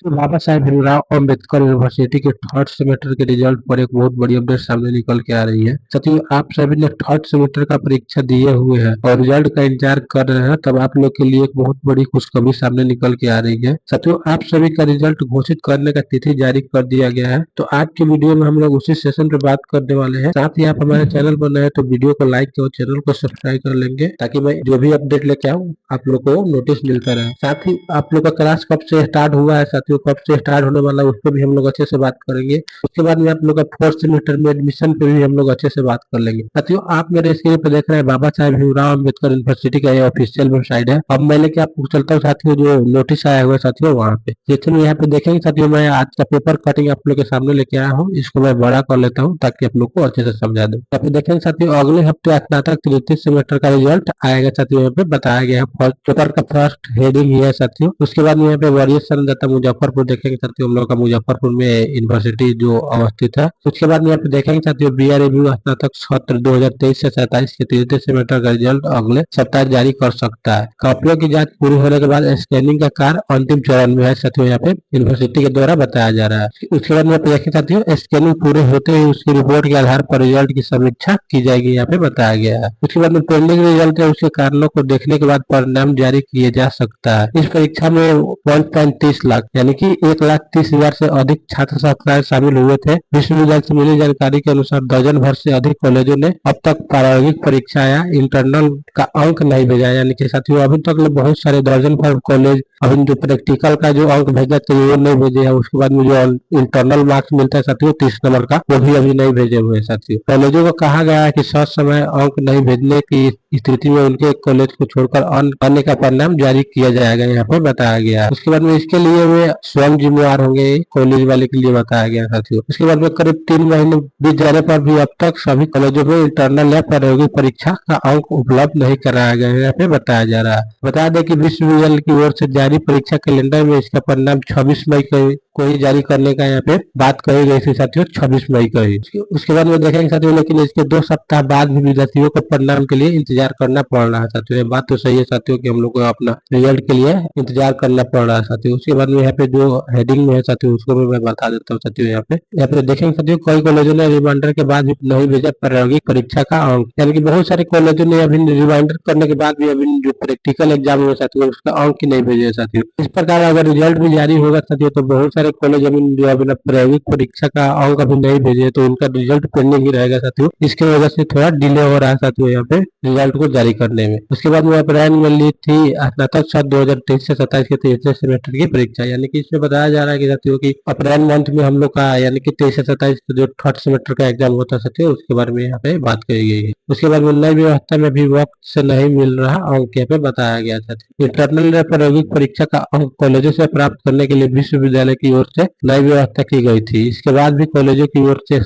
Baba Saheb Bhimrao Ambedkar university के third semester के result पर एक बहुत बड़ी अपडेट सामने निकल के आ रही है। साथियों, आप सभी ने थर्ड सेमेस्टर का परीक्षा दिए हुए हैं और रिजल्ट का इंतजार कर रहे हैं, तब आप लोग के लिए एक बहुत बड़ी खुशखबरी सामने निकल के आ रही है। साथियों, आप सभी का रिजल्ट घोषित करने का तिथि जारी कर दिया गया है। तो आज के वीडियो में हम लोग उसी सेशन पर बात करने वाले हैं। साथ ही आप हमारे चैनल पर नए हैं तो वीडियो को लाइक और चैनल को सब्सक्राइब कर लेंगे, ताकि मैं जो भी अपडेट लेके आऊँ आप लोग को नोटिस मिलता रहे। साथ ही आप लोग का क्लास कब से स्टार्ट हुआ है, साथियों कब से स्टार्ट होने वाला है, उस पर भी हम लोग अच्छे से बात करेंगे। उसके बाद में आप लोग का फोर्थ सेमेस्टर में एडमिशन पे भी हम लोग अच्छे से बात कर लेंगे। साथियों, आप मेरे स्क्रीन पर देख रहे हैं बाबा साहेब भीमराव अम्बेडकर यूनिवर्सिटी का ये ऑफिशियल वेबसाइट है। अब मैं लेके आपको चलता हूँ साथियों, जो नोटिस आया हुआ है साथियों वहाँ पे। जैसे यहाँ पे देखेंगे साथियों, मैं आज का पेपर कटिंग आप लोग के सामने लेके आया हूँ। इसको मैं बड़ा कर लेता हूँ ताकि आप लोग को अच्छे से समझा दूँ। यहाँ पे देखेंगे साथियों, अगले हफ्ते स्नातक तृतीय सेमेस्टर का रिजल्ट आएगा साथियों। यहाँ पे बताया गया है फर्स्ट पेपर का फर्स्ट हेडिंग ही है साथियों। उसके बाद में यहाँ पे वरीय संदाता मुजफ्फरपुर देखेंगे साथियों, हम लोग का मुजफ्फरपुर में यूनिवर्सिटी जो अवस्थित है। उसके बाद में यहाँ पे देखेंगे साथियों, बी रिव्यू स्नातक सत्र 2023 से 27 के तृतीय सेमेस्टर का रिजल्ट अगले सप्ताह जारी कर सकता है। कॉपियों की जांच पूरी होने के बाद स्कैनिंग का कार्य अंतिम चरण में है साथियों, यहाँ पे यूनिवर्सिटी के द्वारा बताया जा रहा है। उसके बाद में देखें साथियों, स्कैनिंग पूरे होते ही उसकी रिपोर्ट के आधार पर रिजल्ट की समीक्षा की जाएगी, यहाँ पे बताया गया है। उसके बाद में पेंडिंग रिजल्ट है, उसके कारणों को देखने के बाद परिणाम जारी किए जा सकता है। इस परीक्षा में 1.30 लाख यानी कि 1,30,000 से अधिक छात्र छात्राएं शामिल हुए थे। विश्वविद्यालय से मिली जानकारी के अनुसार दर्जन भर से अधिक कॉलेजों ने अब तक प्रायोगिक परीक्षा या इंटरनल का अंक नहीं भेजा। यानी कि साथियों, अभी तक बहुत सारे दर्जन भर कॉलेज अभी जो प्रैक्टिकल का जो अंक भेजा चाहिए वो नहीं भेजे है। उसके बाद में जो इंटरनल मार्क्स मिलता है साथियों 30 नंबर का, वो भी अभी नहीं भेजे हुए साथियों। कॉलेजों को कहा गया है कि समय अंक नहीं भेजने की स्थिति में उनके कॉलेज को छोड़कर अन्य का परिणाम जारी किया जाएगा, यहाँ पर बताया गया है। उसके बाद में इसके लिए वे स्वयं जिम्मेवार होंगे, कॉलेज वाले के लिए बताया गया साथियों। उसके बाद में करीब 3 महीने बीत जाने पर भी अब तक सभी कॉलेजों में इंटरनल या प्रायोगिक परीक्षा का अंक उपलब्ध नहीं कराया गया है, यहाँ पे बताया जा रहा है। बता दें कि विश्वविद्यालय की ओर से जारी परीक्षा कैलेंडर में इसका परिणाम 26 मई को ही जारी करने का यहाँ पे बात कही गई थी साथियों, 26 मई को ही। उसके बाद में देखेंगे साथियों, लेकिन इसके 2 सप्ताह बाद भी विद्यार्थियों को परिणाम के लिए इंतजार करना पड़ रहा है साथियों। ये बात तो सही है साथियों कि हम लोग को अपना रिजल्ट के लिए इंतजार करना पड़ रहा है साथियों। उसके बाद में यहाँ पे जो हेडिंग में है साथियों, उसको भी मैं बता देता हूँ साथियों। यहाँ पे देखेंगे साथियों, कई कॉलेजों ने रिमाइंडर के बाद भी नहीं भेजा प्रायोगिक परीक्षा का अंक। यानी कि बहुत सारे कॉलेजों ने अभी रिमाइंडर करने के बाद भी अभी जो प्रैक्टिकल एग्जाम हुआ साथियों उसका अंक ही नहीं भेजे साथियों। इस प्रकार अगर रिजल्ट भी जारी होगा साथियों, तो बहुत सारे कॉलेज अभी जो अभी प्रायोगिक परीक्षा का अंक अभी नहीं भेजे, तो उनका रिजल्ट पेंडिंग ही रहेगा साथियों। इसकी वजह से थोड़ा डिले हो रहा है साथियों यहाँ पे रिजल्ट को जारी करने में। उसके बाद में अप्रैल में ली थी स्नातक सत्र 2023 से 27 के तीसरे सेमेस्टर की परीक्षा। यानी कि इसमें बताया जा रहा है कि साथियों की अप्रैल मंथ में हम लोग का यानी कि 23 से 27 जो थर्ड सेमेस्टर का एग्जाम होता है साथियों, उसके बारे में यहाँ पे बात कही गई है। उसके बाद में नई व्यवस्था में भी वक्त से नहीं मिल रहा अंक यहाँ पे बताया गया था। इंटरनल या प्रायोगिक परीक्षा का अंक कॉलेजों से प्राप्त करने के लिए विश्वविद्यालय की ओर से नई व्यवस्था की गई थी। इसके बाद भी कॉलेजों की ओर से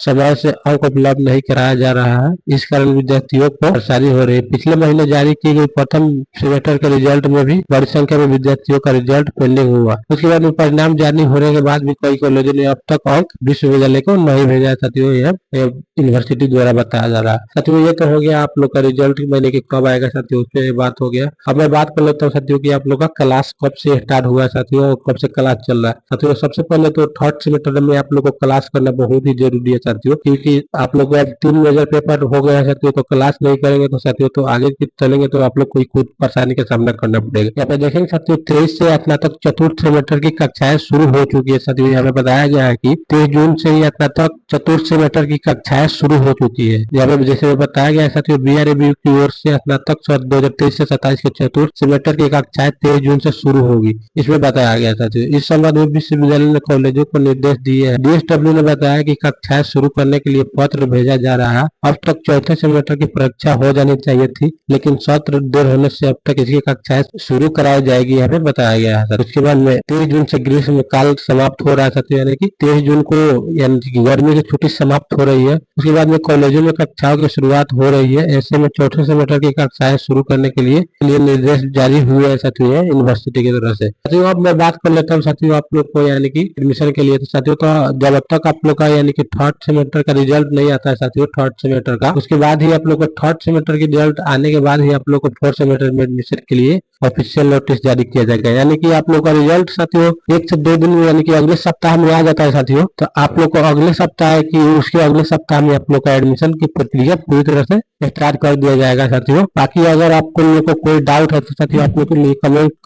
समय से अंक उपलब्ध नहीं कराया जा रहा है। इस कारण विद्यार्थियों को परेशानी हो रही है। पिछले महीने जारी की गई प्रथम सेमेस्टर के रिजल्ट में भी बड़ी संख्या में विद्यार्थियों का रिजल्ट पेंडिंग हुआ। उसके बाद में परिणाम जारी होने के बाद भी कई कॉलेजों ने अब तक अंक विश्वविद्यालय को नहीं भेजा साथियों, यह यूनिवर्सिटी द्वारा बताया जा रहा है साथियों। ये तो हो गया आप लोग का रिजल्ट महीने के कब आएगा साथियों, उस पर बात हो गया। अब मैं बात कर लेता हूँ साथियों कि आप लोग का क्लास कब से स्टार्ट हुआ है साथियों और कब से क्लास चल रहा है साथियों। सबसे पहले तो थर्ड सेमेस्टर में आप लोग को क्लास करना बहुत ही जरूरी है साथियों, क्योंकि आप लोग का 3 मेजर पेपर हो गया है साथियों, तो क्लास नहीं करेंगे तो साथियों तो आगे चलेंगे तो आप लोग को खुद परेशानी का सामना करना पड़ेगा। यहाँ पे देखेंगे साथियों 23 से स्नातक चतुर्थ सेमेस्टर की कक्षाएं शुरू हो चुकी है साथियों। यहाँ पे बताया गया है कि 23 जून से ही स्नातक चतुर्थ सेमेस्टर की कक्षाएं शुरू हो चुकी है। यहाँ पे जैसे बताया गया है साथियों, BRABU की ओर से स्नातक सत्र 2023 से 27 के चतुर्थ सेमेस्टर की कक्षाएं 23 जून से शुरू होगी, इसमें बताया गया साथियों। इस संबंध में विश्वविद्यालय ने कॉलेजों को निर्देश दिए हैं। DSW ने बताया कि कक्षाएं शुरू करने के लिए पत्र भेजा जा रहा है। अब तक चौथे सेमेस्टर की परीक्षा हो जानी चाहिए थी, लेकिन सत्र देर होने से अब तक इसकी कक्षाएं शुरू कराई जाएगी, यहाँ पे बताया गया है। उसके बाद में 23 जून से ग्रीष्म काल समाप्त हो रहा है साथियों, यानी कि 23 जून को यानी कि गर्मी की छुट्टी समाप्त हो रही है। उसके बाद में कॉलेजों में कक्षाओं की शुरुआत हो रही है। ऐसे में चौथे सेमेस्टर की कक्षाएं शुरू करने के लिए निर्देश जारी हुए हैं साथियों यूनिवर्सिटी की तरफ से। साथियों अब मैं बात कर लेता हूँ साथियों आप लोग को यानी कि एडमिशन के लिए। तो साथियों तो जब तक आप लोग का यानी कि थर्ड सेमेस्टर का रिजल्ट नहीं आता है साथियों थर्ड सेमेस्टर का, उसके बाद ही आप लोग को थर्ड सेमेस्टर की रिजल्ट आने के बाद ही आप लोग को फोर्थ सेमेस्टर में एडमिशन के लिए ऑफिशियल नोटिस जारी किया जाएगा। यानी कि आप लोग का रिजल्ट साथियों 1 से 2 दिन में यानी कि अगले सप्ताह में आ जाता है साथियों। तो आप लोग को अगले सप्ताह की उसके अगले सप्ताह में आप लोग का एडमिशन की प्रक्रिया पूरी तरह से स्टार्ट कर दिया जाएगा साथियों। बाकी अगर आपको लोग को कोई डाउट है तो साथियों आप लोग के लिए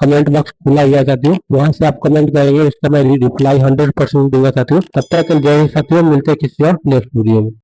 कमेंट बॉक्स खुला हुआ है साथियों, वहां से आप कमेंट करेंगे, उसका मैं रिप्लाई 100% दूंगा साथियों। तब तक जय हिंद साथियों, मिलते हैं किसी और नेक्स्ट वीडियो में।